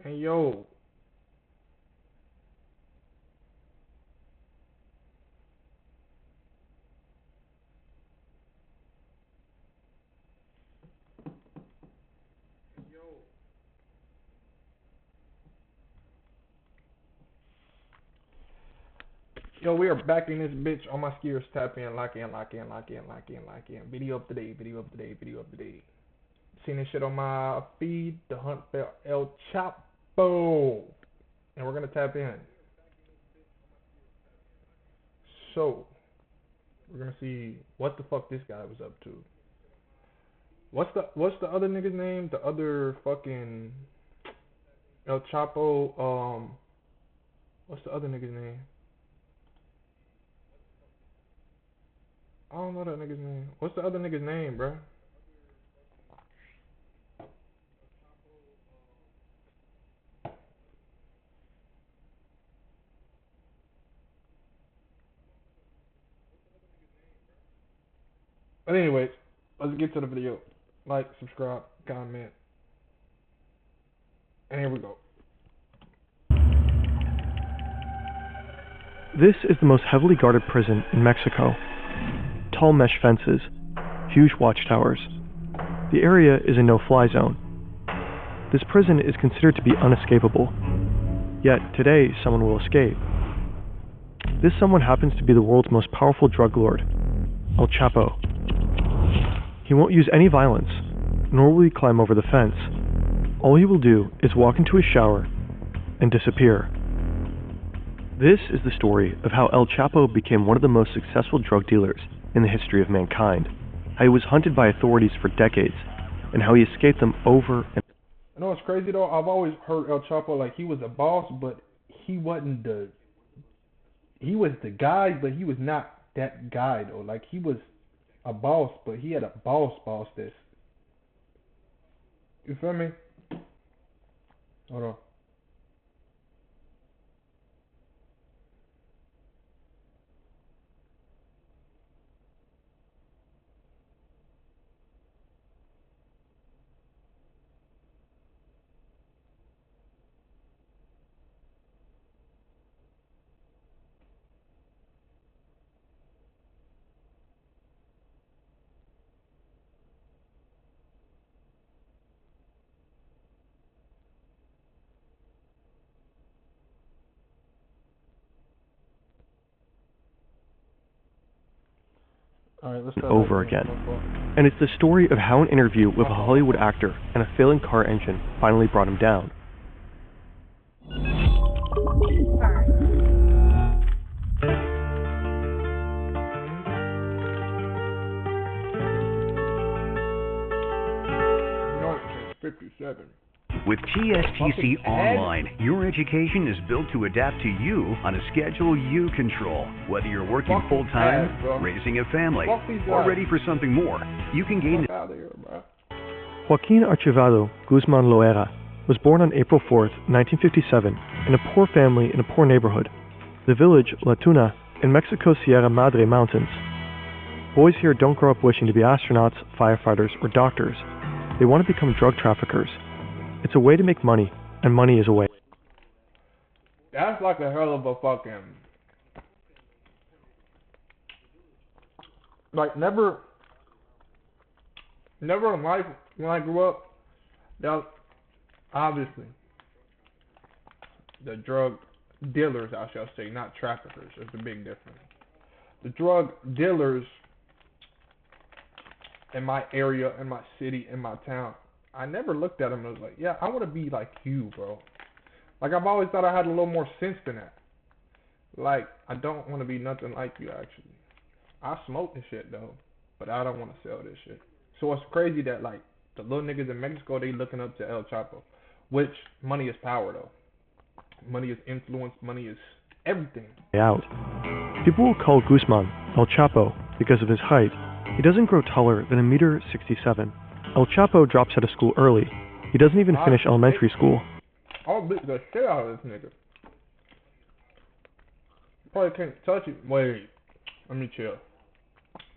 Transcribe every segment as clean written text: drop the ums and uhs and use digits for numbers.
Hey yo, we are back in this bitch. All my skiers tap in, lock in, lock in, lock in, lock in, lock in. Video up to date, video up to date, video up to date. Seen this shit on my feed, the hunt for El Chapo, and we're gonna tap in. So we're gonna see what the fuck this guy was up to. What's the other nigga's name? The other fucking El Chapo. What's the other nigga's name? I don't know that nigga's name. What's the other nigga's name, bruh? But anyways, let's get to the video. Like, subscribe, comment, and here we go. This is the most heavily guarded prison in Mexico. Tall mesh fences, huge watchtowers. The area is a no-fly zone. This prison is considered to be unescapable. Yet today, someone will escape. This someone happens to be the world's most powerful drug lord, El Chapo. He won't use any violence, nor will he climb over the fence. All he will do is walk into his shower and disappear. This is the story of how El Chapo became one of the most successful drug dealers in the history of mankind, how he was hunted by authorities for decades, and how he escaped them over and... I know it's crazy though, I've always heard El Chapo like he was a boss, but he wasn't he was the guy, but he was not that guy though. Like he was a boss, but he had a boss this. You feel me? Hold on. All right, let's start over again. And it's the story of how an interview with a Hollywood actor and a failing car engine finally brought him down. No, it's 57. With TSTC Online, your education is built to adapt to you on a schedule you control. Whether you're working full-time, raising a family, or ready for something more, you can gain... Joaquin Archivado Guzman Loera was born on April 4, 1957, in a poor family in a poor neighborhood, the village La Tuna in Mexico's Sierra Madre Mountains. Boys here don't grow up wishing to be astronauts, firefighters, or doctors. They want to become drug traffickers. It's a way to make money, and money is a way. That's like a hell of a fucking... Like, never in life, when I grew up, now, obviously, the drug dealers, I shall say, not traffickers, there's a big difference. The drug dealers in my area, in my city, in my town, I never looked at them and was like, yeah, I want to be like you, bro. Like, I've always thought I had a little more sense than that. Like, I don't want to be nothing like you, actually. I smoke this shit, though, but I don't want to sell this shit. So it's crazy that, like, the little niggas in Mexico, they looking up to El Chapo. Which, money is power, though. Money is influence, money is everything. Out. People will call Guzman El Chapo because of his height. He doesn't grow taller than 1.67 meters. El Chapo drops out of school early. He doesn't even finish elementary school. I'll beat the shit out of this nigga. Probably can't touch it. Wait, let me chill.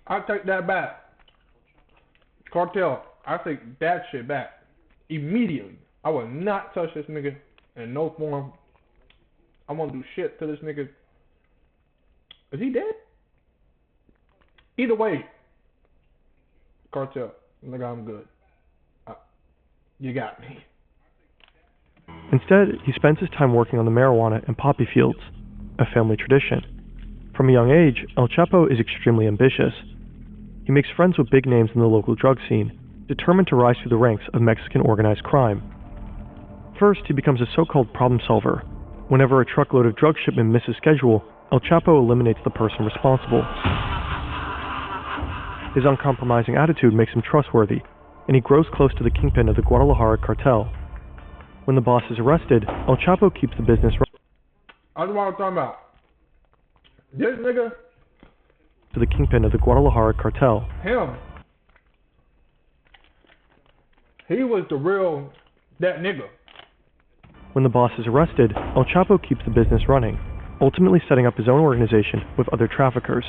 I take that back. Cartel, I take that shit back. Immediately. I will not touch this nigga in no form. I won't do shit to this nigga. Is he dead? Either way, cartel, nigga, I'm good. You got me. Instead, he spends his time working on the marijuana and poppy fields, a family tradition. From a young age, El Chapo is extremely ambitious. He makes friends with big names in the local drug scene, determined to rise through the ranks of Mexican organized crime. First, he becomes a so-called problem solver. Whenever a truckload of drug shipment misses schedule, El Chapo eliminates the person responsible. His uncompromising attitude makes him trustworthy, and he grows close to the kingpin of the Guadalajara cartel. When the boss is arrested, El Chapo keeps the business running. I just want to talk about this nigga. To the kingpin of the Guadalajara cartel. Him. He was that nigga. When the boss is arrested, El Chapo keeps the business running, ultimately setting up his own organization with other traffickers,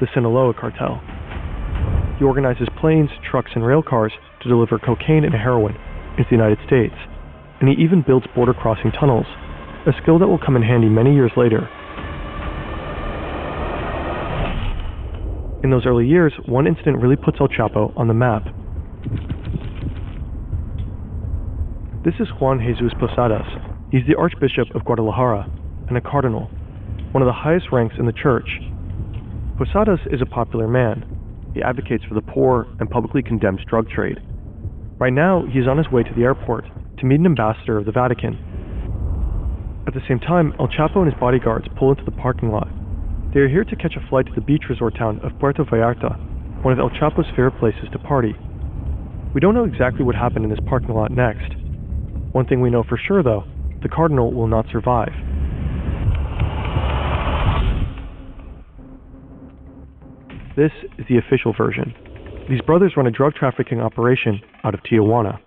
the Sinaloa cartel. He organizes planes, trucks, and rail cars to deliver cocaine and heroin into the United States, and he even builds border-crossing tunnels, a skill that will come in handy many years later. In those early years, one incident really puts El Chapo on the map. This is Juan Jesus Posadas. He's the Archbishop of Guadalajara and a cardinal, one of the highest ranks in the church. Posadas is a popular man. He advocates for the poor and publicly condemns drug trade. Right now, he's on his way to the airport to meet an ambassador of the Vatican. At the same time, El Chapo and his bodyguards pull into the parking lot. They are here to catch a flight to the beach resort town of Puerto Vallarta, one of El Chapo's favorite places to party. We don't know exactly what happened in this parking lot next. One thing we know for sure, though, the cardinal will not survive. This is the official version. These brothers run a drug trafficking operation out of Tijuana.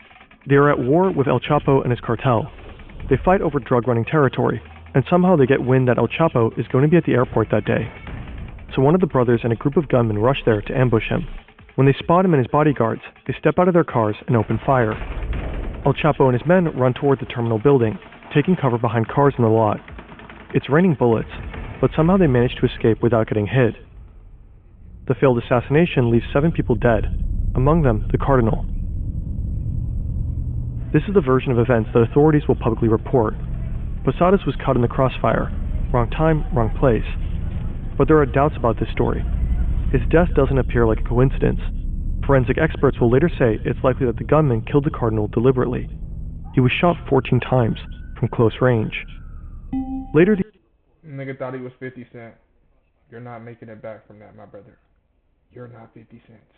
They are at war with El Chapo and his cartel. They fight over drug-running territory, and somehow they get wind that El Chapo is going to be at the airport that day. So one of the brothers and a group of gunmen rush there to ambush him. When they spot him and his bodyguards, they step out of their cars and open fire. El Chapo and his men run toward the terminal building, taking cover behind cars in the lot. It's raining bullets, but somehow they manage to escape without getting hit. The failed assassination leaves 7 people dead, among them the cardinal. This is the version of events that authorities will publicly report. Posadas was caught in the crossfire. Wrong time, wrong place. But there are doubts about this story. His death doesn't appear like a coincidence. Forensic experts will later say it's likely that the gunman killed the cardinal deliberately. He was shot 14 times from close range. Later, Nigga thought he was 50 Cent. You're not making it back from that, my brother. You're not 50 cents.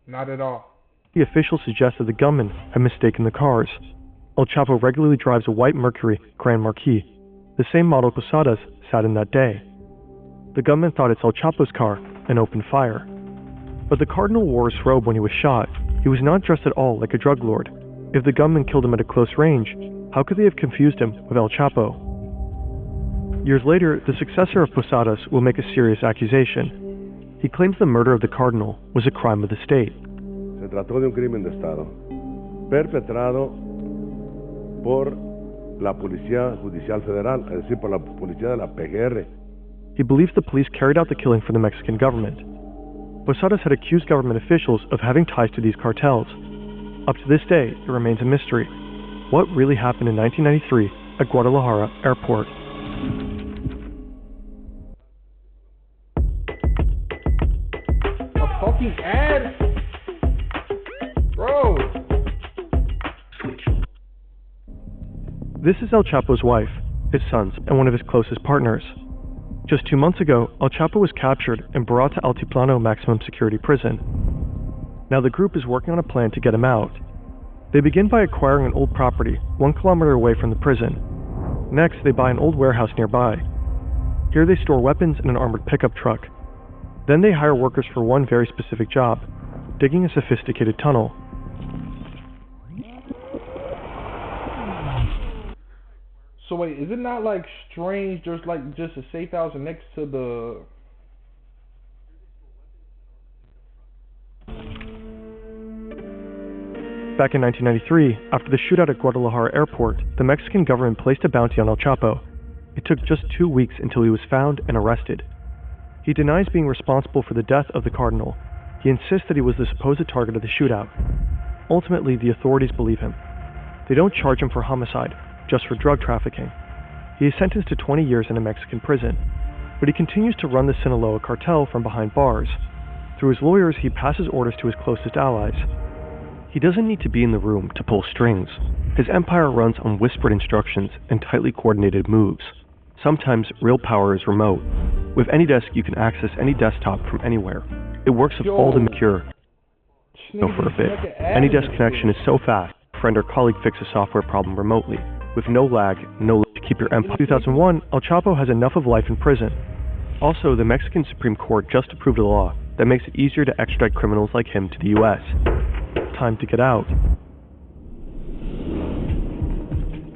Not at all. The officials suggest that the gunman had mistaken the cars. El Chapo regularly drives a white Mercury Grand Marquis, the same model Posadas sat in that day. The gunman thought it's El Chapo's car and opened fire. But the cardinal wore his robe when he was shot. He was not dressed at all like a drug lord. If the gunman killed him at a close range, how could they have confused him with El Chapo? Years later, the successor of Posadas will make a serious accusation. He claims the murder of the cardinal was a crime of the state. Se trató de un crimen de Estado, perpetrado por la Policía Judicial Federal, es decir, por la Policía de la PGR. He believes the police carried out the killing for the Mexican government. Posadas had accused government officials of having ties to these cartels. Up to this day, it remains a mystery. What really happened in 1993 at Guadalajara Airport? A fucking ad? Bro. This is El Chapo's wife, his sons, and one of his closest partners. Just 2 months ago, El Chapo was captured and brought to Altiplano Maximum Security Prison. Now the group is working on a plan to get him out. They begin by acquiring an old property 1 kilometer away from the prison. Next, they buy an old warehouse nearby. Here they store weapons in an armored pickup truck. Then they hire workers for one very specific job, digging a sophisticated tunnel. So wait, is it not like strange? There's like just a safe house next to the. Back in 1993, after the shootout at Guadalajara Airport, the Mexican government placed a bounty on El Chapo. It took just 2 weeks until he was found and arrested. He denies being responsible for the death of the cardinal. He insists that he was the supposed target of the shootout. Ultimately, the authorities believe him. They don't charge him for homicide, just for drug trafficking. He is sentenced to 20 years in a Mexican prison, but he continues to run the Sinaloa cartel from behind bars. Through his lawyers, he passes orders to his closest allies. He doesn't need to be in the room to pull strings. His empire runs on whispered instructions and tightly coordinated moves. Sometimes real power is remote. With AnyDesk, you can access any desktop from anywhere. It works with all the Mercure. For a bit. AnyDesk connection is so fast, a friend or colleague fixes a software problem remotely, with no lag, no lag to keep your empire. In 2001, El Chapo has enough of life in prison. Also, the Mexican Supreme Court just approved a law that makes it easier to extradite criminals like him to the U.S. Time to get out.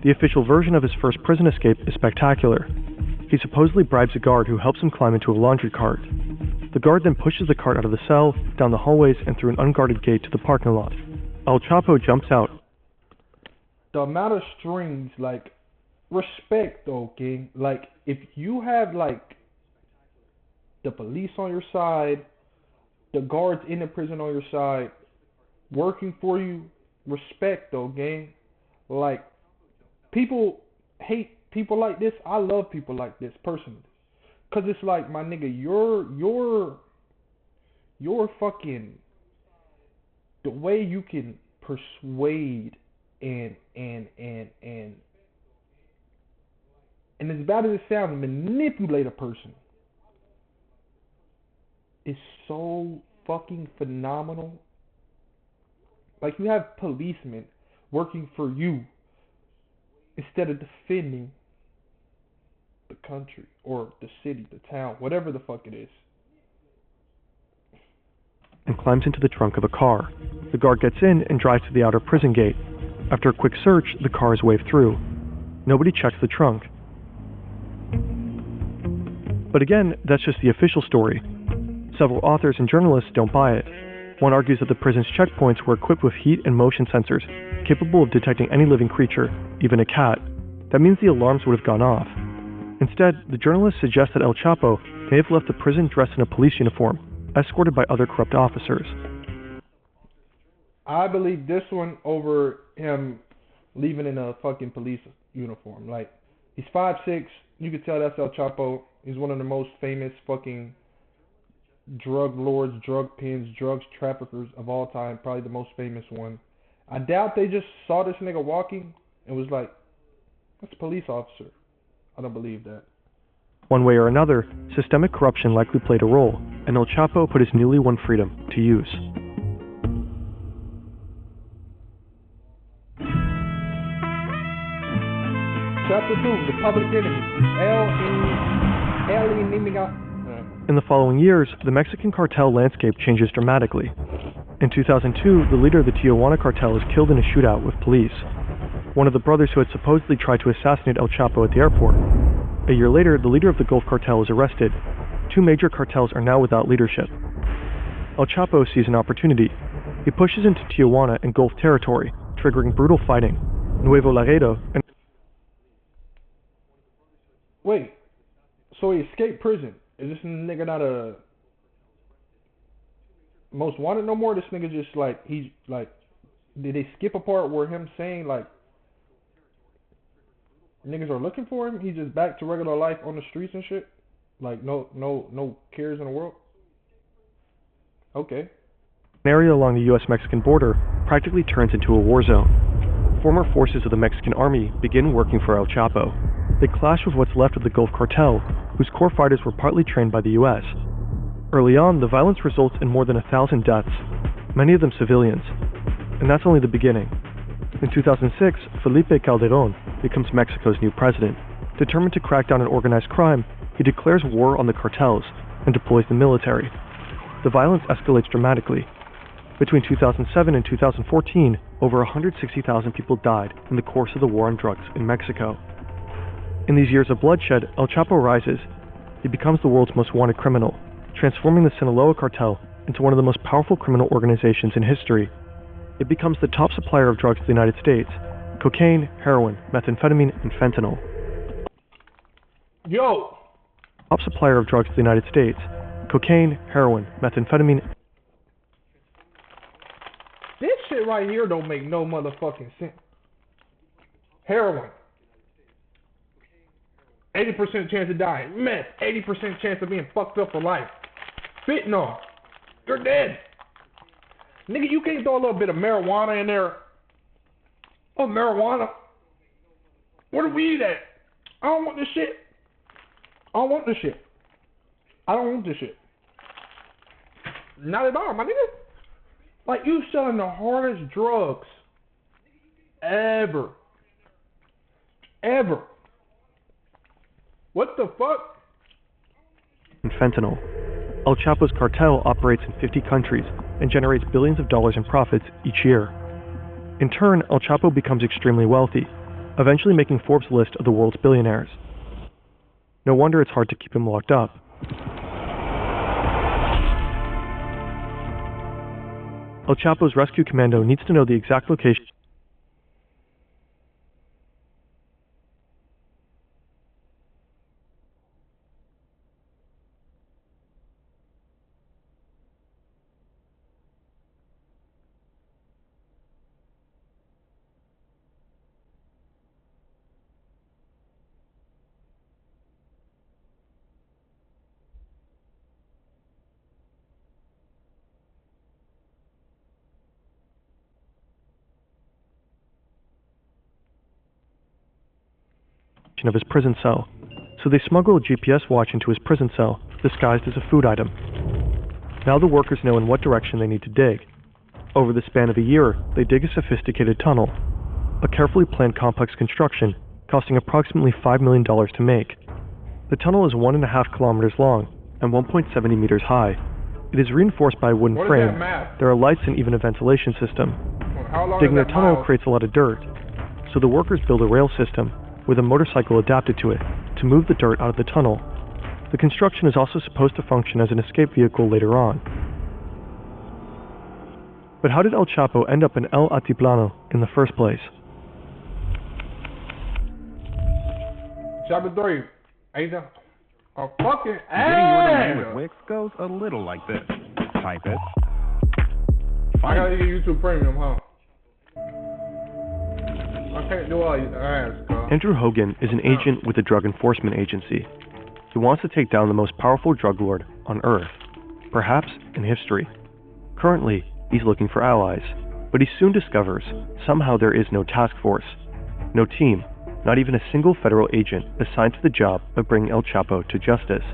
The official version of his first prison escape is spectacular. He supposedly bribes a guard who helps him climb into a laundry cart. The guard then pushes the cart out of the cell, down the hallways, and through an unguarded gate to the parking lot. El Chapo jumps out. The amount of strings, like, respect though, King. Like, if you have, like, the police on your side, the guards in the prison on your side, working for you, respect though, gang. Like, people hate people like this. I love people like this, personally. Cause it's like, my nigga, you're fucking, the way you can persuade and as bad as it sounds, manipulate a person is so fucking phenomenal. Like, you have policemen working for you instead of defending the country or the city, the town, whatever the fuck it is. And climbs into the trunk of a car. The guard gets in and drives to the outer prison gate. After a quick search, the car is waved through. Nobody checks the trunk. But again, that's just the official story. Several authors and journalists don't buy it. One argues that the prison's checkpoints were equipped with heat and motion sensors, capable of detecting any living creature, even a cat. That means the alarms would have gone off. Instead, the journalists suggest that El Chapo may have left the prison dressed in a police uniform, escorted by other corrupt officers. I believe this one over him leaving in a fucking police uniform. Like, he's 5'6", you can tell that's El Chapo. He's one of the most famous fucking drug lords, drug pins, drugs traffickers of all time. Probably the most famous one. I doubt they just saw this nigga walking and was like, that's a police officer. I don't believe that. One way or another, systemic corruption likely played a role, and El Chapo put his newly won freedom to use. Chapter 2, The Public Enemy. In the following years, the Mexican cartel landscape changes dramatically. In 2002, the leader of the Tijuana cartel is killed in a shootout with police. One of the brothers who had supposedly tried to assassinate El Chapo at the airport. A year later, the leader of the Gulf cartel is arrested. Two major cartels are now without leadership. El Chapo sees an opportunity. He pushes into Tijuana and Gulf territory, triggering brutal fighting. Nuevo Laredo and... Wait, so he escaped prison. Is this nigga not a most wanted no more? This nigga just like, he's like, did they skip a part where him saying like niggas are looking for him? He's just back to regular life on the streets and shit? Like no cares in the world? Okay. An area along the U.S.-Mexican border practically turns into a war zone. Former forces of the Mexican army begin working for El Chapo. They clash with what's left of the Gulf cartel, whose core fighters were partly trained by the U.S. Early on, the violence results in more than 1,000 deaths, many of them civilians. And that's only the beginning. In 2006, Felipe Calderón becomes Mexico's new president. Determined to crack down on organized crime, he declares war on the cartels and deploys the military. The violence escalates dramatically. Between 2007 and 2014, over 160,000 people died in the course of the war on drugs in Mexico. In these years of bloodshed, El Chapo rises. He becomes the world's most wanted criminal, transforming the Sinaloa cartel into one of the most powerful criminal organizations in history. It becomes the top supplier of drugs to the United States: cocaine, heroin, methamphetamine, and fentanyl. Yo! Top supplier of drugs to the United States: cocaine, heroin, methamphetamine. This shit right here don't make no motherfucking sense. Heroin. 80% chance of dying. Meth. 80% chance of being fucked up for life. Fentanyl. You're dead. Nigga, you can't throw a little bit of marijuana in there. Oh, marijuana. Where the weed at? I don't want this shit. I don't want this shit. I don't want this shit. Not at all, my nigga. Like, you selling the hardest drugs ever. Ever. What the fuck? And fentanyl. El Chapo's cartel operates in 50 countries and generates billions of dollars in profits each year. In turn, El Chapo becomes extremely wealthy, eventually making Forbes' list of the world's billionaires. No wonder it's hard to keep him locked up. El Chapo's rescue commando needs to know the exact location of his prison cell, so they smuggle a GPS watch into his prison cell, disguised as a food item. Now the workers know in what direction they need to dig. Over the span of a year, they dig a sophisticated tunnel, a carefully planned complex construction costing approximately $5 million to make. The tunnel is 1.5 kilometers long and 1.70 meters high. It is reinforced by a wooden frame. There are lights and even a ventilation system. Digging a tunnel creates a lot of dirt, so the workers build a rail system with a motorcycle adapted to it to move the dirt out of the tunnel. The construction is also supposed to function as an escape vehicle later on. But how did El Chapo end up in El Altiplano in the first place? Chapter 3. Ain't that a fucking Getting your domain ass? with Wix goes a little like this. Type it. I gotta get YouTube Premium, huh? I can't do all these ads, girl. Andrew Hogan is an agent with the Drug Enforcement Agency. He wants to take down the most powerful drug lord on Earth, perhaps in history. Currently, he's looking for allies, but he soon discovers somehow there is no task force, no team, not even a single federal agent assigned to the job of bringing El Chapo to justice.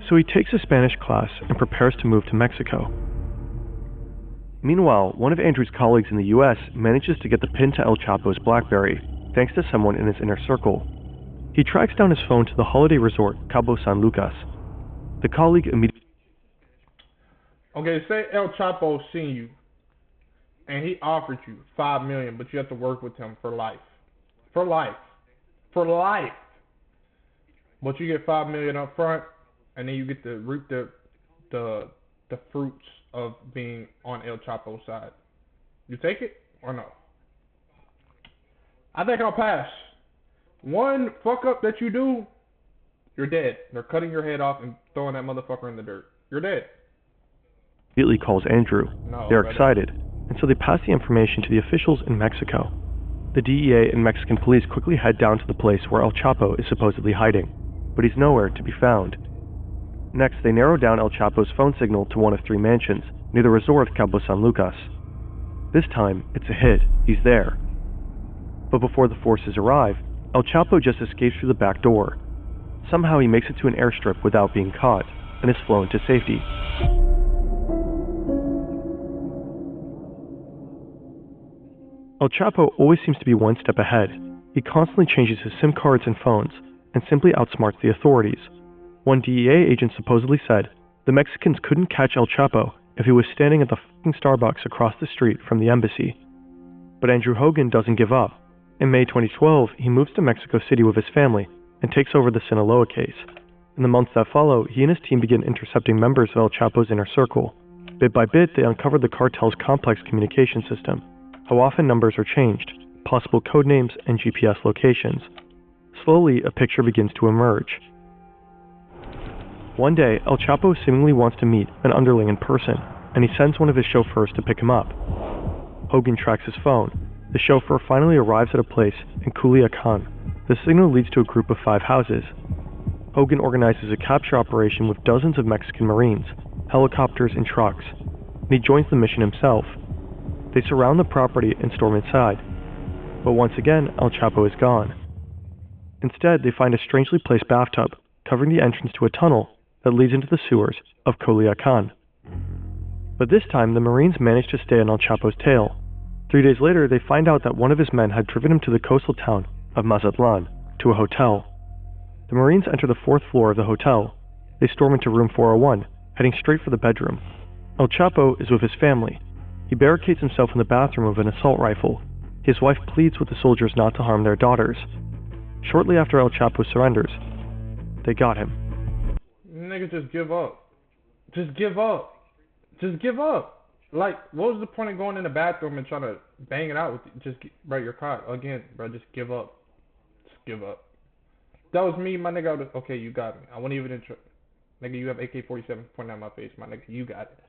So he takes a Spanish class and prepares to move to Mexico. Meanwhile, one of Andrew's colleagues in the US manages to get the pin to El Chapo's BlackBerry, thanks to someone in his inner circle. He tracks down his phone to the holiday resort Cabo San Lucas. The colleague immediately... Okay, say El Chapo seen you, and he offered you $5 million, but you have to work with him for life. For life. For life. But you get $5 million up front, and then you get to reap the fruits of being on El Chapo's side. You take it or no? I think I'll pass. One fuck up that you do, you're dead. They're cutting your head off and throwing that motherfucker in the dirt. You're dead. Immediately calls Andrew. No, They're brother. excited, and so they pass the information to the officials in Mexico. The DEA and Mexican police quickly head down to the place where El Chapo is supposedly hiding, but he's nowhere to be found. Next, they narrow down El Chapo's phone signal to one of 3 mansions near the resort Cabo San Lucas. This time, it's a hit. He's there. But before the forces arrive, El Chapo just escapes through the back door. Somehow he makes it to an airstrip without being caught, and is flown to safety. El Chapo always seems to be one step ahead. He constantly changes his SIM cards and phones, and simply outsmarts the authorities. One DEA agent supposedly said the Mexicans couldn't catch El Chapo if he was standing at the fucking Starbucks across the street from the embassy. But Andrew Hogan doesn't give up. In May 2012, he moves to Mexico City with his family and takes over the Sinaloa case. In the months that follow, he and his team begin intercepting members of El Chapo's inner circle. Bit by bit, they uncovered the cartel's complex communication system, how often numbers are changed, possible code names, and GPS locations. Slowly, a picture begins to emerge. One day, El Chapo seemingly wants to meet an underling in person, and he sends one of his chauffeurs to pick him up. Hogan tracks his phone. The chauffeur finally arrives at a place in Culiacan. The signal leads to a group of 5 houses. Hogan organizes a capture operation with dozens of Mexican Marines, helicopters, and trucks, and he joins the mission himself. They surround the property and storm inside. But once again, El Chapo is gone. Instead, they find a strangely placed bathtub covering the entrance to a tunnel that leads into the sewers of Culiacan. But this time, the Marines manage to stay on El Chapo's tail. 3 days later, they find out that one of his men had driven him to the coastal town of Mazatlan, to a hotel. The Marines enter the 4th floor of the hotel. They storm into room 401, heading straight for the bedroom. El Chapo is with his family. He barricades himself in the bathroom with an assault rifle. His wife pleads with the soldiers not to harm their daughters. Shortly after El Chapo surrenders, they got him. Nigga, just give up. Just give up. Just give up. Like, what was the point of going in the bathroom and trying to bang it out with you? Just, bro, you're caught. Again, bro, just give up. Just give up. That was me, my nigga. Okay, you got me. I won't even intro. Nigga, you have AK-47 pointing at my face, my nigga. You got it.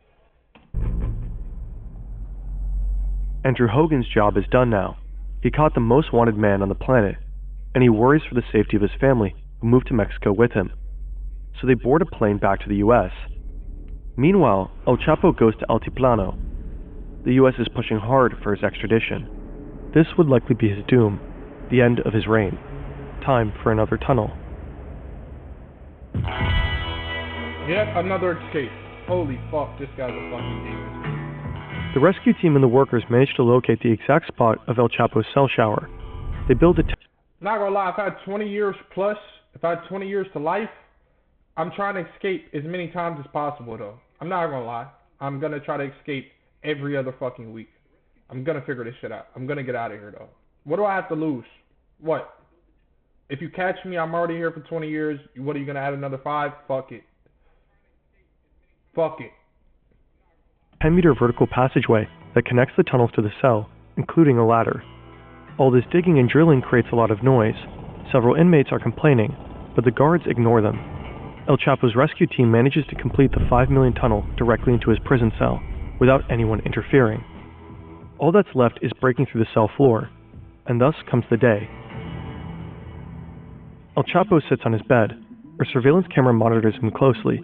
Andrew Hogan's job is done now. He caught the most wanted man on the planet, and he worries for the safety of his family, who moved to Mexico with him. So they board a plane back to the U.S. Meanwhile, El Chapo goes to Altiplano. The U.S. is pushing hard for his extradition. This would likely be his doom, the end of his reign. Time for another tunnel. Yet another escape. Holy fuck, this guy's a fucking demon. The rescue team and the workers managed to locate the exact spot of El Chapo's cell shower. They build a not gonna lie, if I had 20 years plus, if I had 20 years to life, I'm trying to escape as many times as possible though. I'm not gonna lie. I'm gonna try to escape every other fucking week. I'm gonna figure this shit out. I'm gonna get out of here though. What do I have to lose? What? If you catch me, I'm already here for 20 years. What, are you gonna add another 5? Fuck it. Fuck it. 10-meter vertical passageway that connects the tunnels to the cell, including a ladder. All this digging and drilling creates a lot of noise. Several inmates are complaining, but the guards ignore them. El Chapo's rescue team manages to complete the 5 million tunnel directly into his prison cell, without anyone interfering. All that's left is breaking through the cell floor, and thus comes the day. El Chapo sits on his bed. A surveillance camera monitors him closely.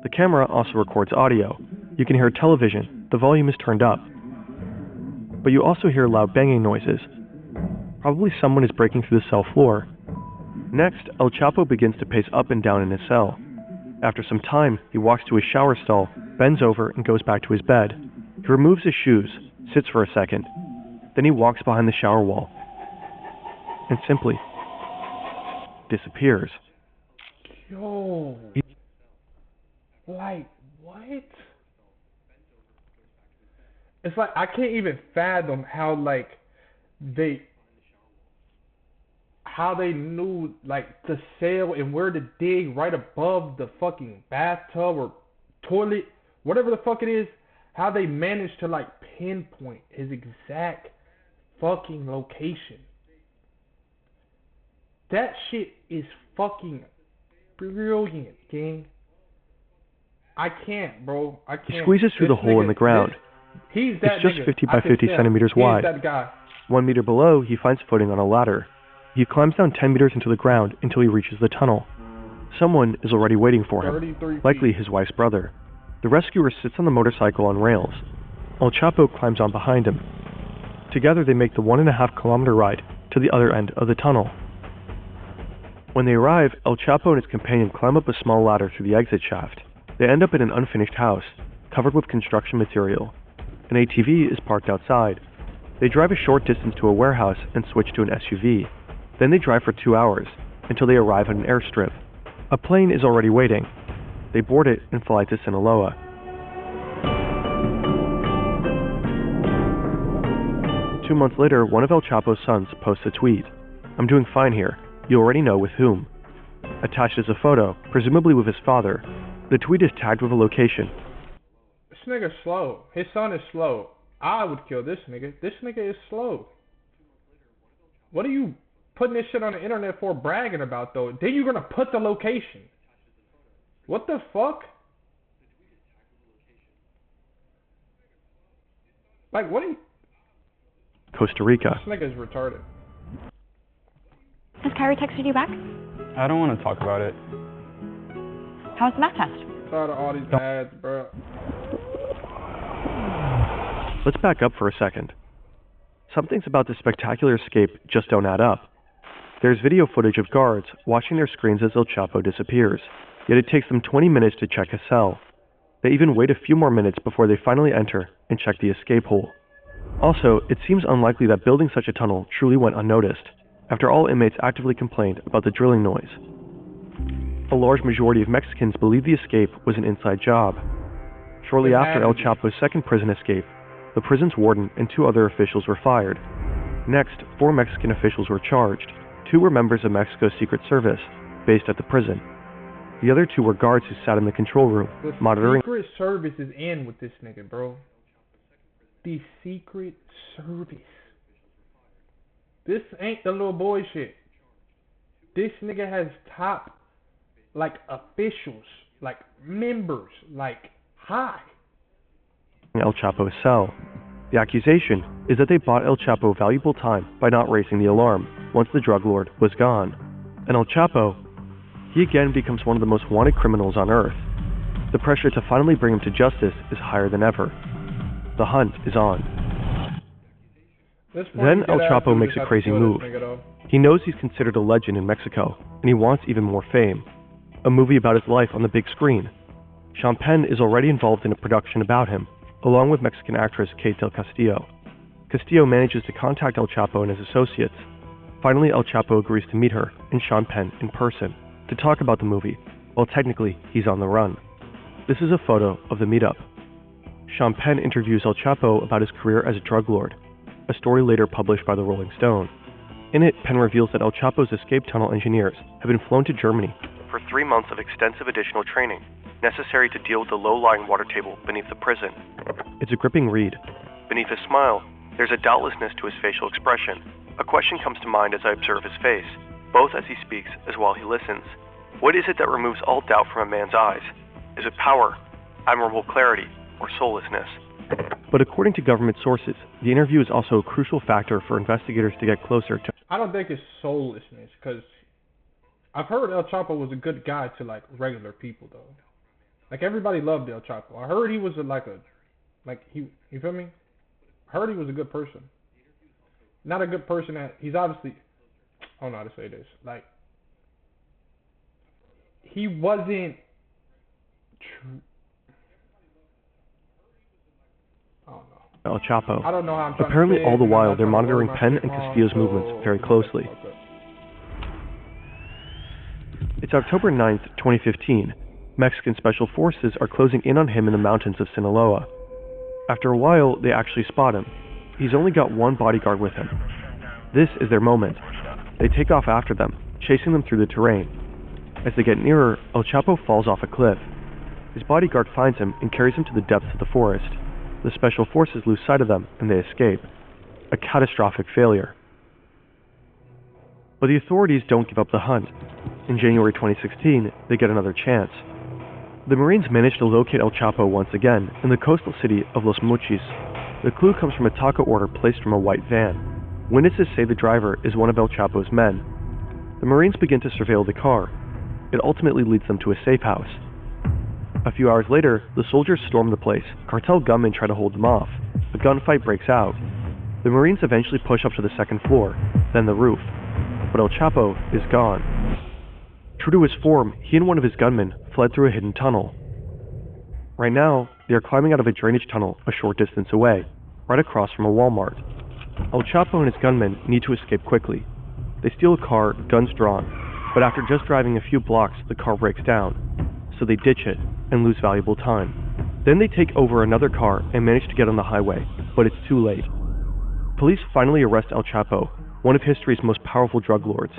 The camera also records audio. You can hear television. The volume is turned up. But you also hear loud banging noises. Probably someone is breaking through the cell floor. Next, El Chapo begins to pace up and down in his cell. After some time, he walks to his shower stall, bends over, and goes back to his bed. He removes his shoes, sits for a second. Then he walks behind the shower wall and simply disappears. Yo. Like, what? It's like, I can't even fathom how, like, how they knew, like, to sail and where to dig right above the fucking bathtub or toilet, whatever the fuck it is, how they managed to, like, pinpoint his exact fucking location. That shit is fucking brilliant, gang. I can't, bro. I can't. He squeezes through the hole in the ground. He's that It's just nigga. 50 by 50 centimeters wide. He's that guy. 1 meter below, he finds footing on a ladder. He climbs down 10 meters into the ground until he reaches the tunnel. Someone is already waiting for him, likely his wife's brother. The rescuer sits on the motorcycle on rails. El Chapo climbs on behind him. Together they make the 1.5 kilometer ride to the other end of the tunnel. When they arrive, El Chapo and his companion climb up a small ladder through the exit shaft. They end up in an unfinished house, covered with construction material. An ATV is parked outside. They drive a short distance to a warehouse and switch to an SUV. Then they drive for 2 hours, until they arrive at an airstrip. A plane is already waiting. They board it and fly to Sinaloa. Two months later, one of El Chapo's sons posts a tweet. "I'm doing fine here. You already know with whom." Attached is a photo, presumably with his father. The tweet is tagged with a location. This nigga slow. His son is slow. I would kill this nigga. This nigga is slow. What are you putting this shit on the internet for bragging about, though? Then you're gonna put the location. What the fuck? Like, what are you... Costa Rica. This nigga's retarded. Has Kyrie texted you back? I don't want to talk about it. How's the math test? Tired of all these ads, bro. Let's back up for a second. Some things about this spectacular escape just don't add up. There's video footage of guards watching their screens as El Chapo disappears, yet it takes them 20 minutes to check his cell. They even wait a few more minutes before they finally enter and check the escape hole. Also, it seems unlikely that building such a tunnel truly went unnoticed, after all inmates actively complained about the drilling noise. A large majority of Mexicans believe the escape was an inside job. Shortly after El Chapo's second prison escape, the prison's warden and 2 other officials were fired. Next, 4 Mexican officials were charged. 2 were members of Mexico's Secret Service, based at the prison. The other 2 were guards who sat in the control room, monitoring. The Secret Service is in with this nigga, bro. The Secret Service. This ain't the little boy shit. This nigga has top, like, officials, like, members, like, high. El Chapo's cell. The accusation is that they bought El Chapo valuable time by not raising the alarm once the drug lord was gone. And El Chapo, he again becomes one of the most wanted criminals on earth. The pressure to finally bring him to justice is higher than ever. The hunt is on. Then El Chapo makes a crazy move. He knows he's considered a legend in Mexico, and he wants even more fame. A movie about his life on the big screen. Sean Penn is already involved in a production about him, along with Mexican actress Kate Del Castillo. Castillo manages to contact El Chapo and his associates. Finally, El Chapo agrees to meet her and Sean Penn in person to talk about the movie, while technically he's on the run. This is a photo of the meetup. Sean Penn interviews El Chapo about his career as a drug lord, a story later published by the Rolling Stone. In it, Penn reveals that El Chapo's escape tunnel engineers have been flown to Germany for 3 months of extensive additional training, necessary to deal with the low-lying water table beneath the prison. It's a gripping read. Beneath his smile, there's a doubtlessness to his facial expression. A question comes to mind as I observe his face, both as he speaks as while he listens. What is it that removes all doubt from a man's eyes? Is it power, admirable clarity, or soullessness? But according to government sources, the interview is also a crucial factor for investigators to get closer to. I don't think it's soullessness, because I've heard El Chapo was a good guy to, like, regular people, though. Like, everybody loved El Chapo. I heard he was you feel me? I heard he was a good person. Not a good person that, he's obviously, I don't know how to say this. Like, he wasn't I don't know. El Chapo. I don't know how I'm trying Apparently, to say all the it, while, they're I'm not trying to monitoring word my Penn shit and wrong, Castillo's so movements very closely. It's October 9th, 2015. Mexican special forces are closing in on him in the mountains of Sinaloa. After a while, they actually spot him. He's only got 1 bodyguard with him. This is their moment. They take off after them, chasing them through the terrain. As they get nearer, El Chapo falls off a cliff. His bodyguard finds him and carries him to the depths of the forest. The special forces lose sight of them and they escape. A catastrophic failure. But the authorities don't give up the hunt. In January 2016, they get another chance. The Marines manage to locate El Chapo once again in the coastal city of Los Mochis. The clue comes from a taco order placed from a white van. Witnesses say the driver is one of El Chapo's men. The Marines begin to surveil the car. It ultimately leads them to a safe house. A few hours later, the soldiers storm the place. Cartel gunmen try to hold them off. A gunfight breaks out. The Marines eventually push up to the 2nd floor, then the roof. But El Chapo is gone. True to his form, he and one of his gunmen fled through a hidden tunnel. Right now, they are climbing out of a drainage tunnel a short distance away, right across from a Walmart. El Chapo and his gunmen need to escape quickly. They steal a car, guns drawn, but after just driving a few blocks, the car breaks down, so they ditch it and lose valuable time. Then they take over another car and manage to get on the highway, but it's too late. Police finally arrest El Chapo, one of history's most powerful drug lords.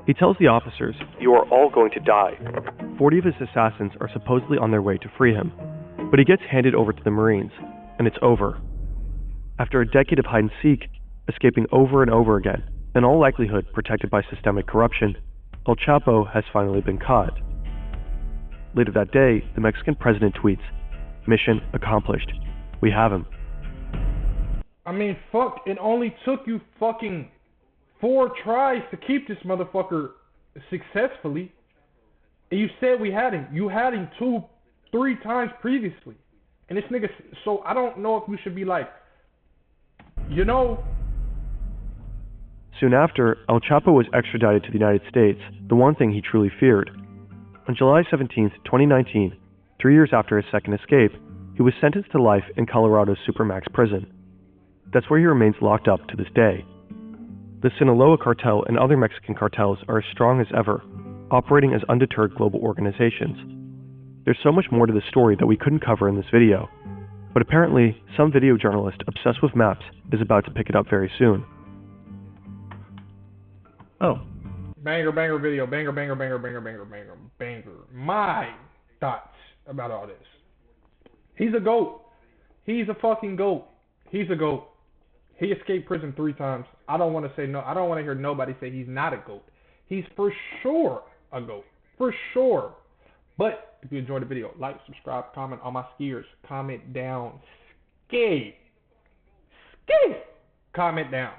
He tells the officers, "You are all going to die." 40 of his assassins are supposedly on their way to free him. But he gets handed over to the Marines, and it's over. After a decade of hide and seek, escaping over and over again, in all likelihood protected by systemic corruption, El Chapo has finally been caught. Later that day, the Mexican president tweets, "Mission accomplished. We have him." I mean, fuck, it only took you fucking 4 tries to keep this motherfucker successfully. And you said we had him. You had him 2-3 times previously. And this nigga, so I don't know if we should be like, you know. Soon after, El Chapo was extradited to the United States, the one thing he truly feared. On July 17, 2019, 3 years after his second escape, he was sentenced to life in Colorado's Supermax prison. That's where he remains locked up to this day. The Sinaloa cartel and other Mexican cartels are as strong as ever, operating as undeterred global organizations. There's so much more to the story that we couldn't cover in this video, but apparently some video journalist obsessed with maps is about to pick it up very soon. Oh. Banger video, banger. My thoughts about all this. He's a GOAT. He's a fucking GOAT. He's a GOAT. He escaped prison 3 times. I don't want to say no. I don't want to hear nobody say he's not a GOAT. He's for sure a GOAT. For sure. But if you enjoyed the video, like, subscribe, comment on my skiers. Comment down. Ski. Comment down.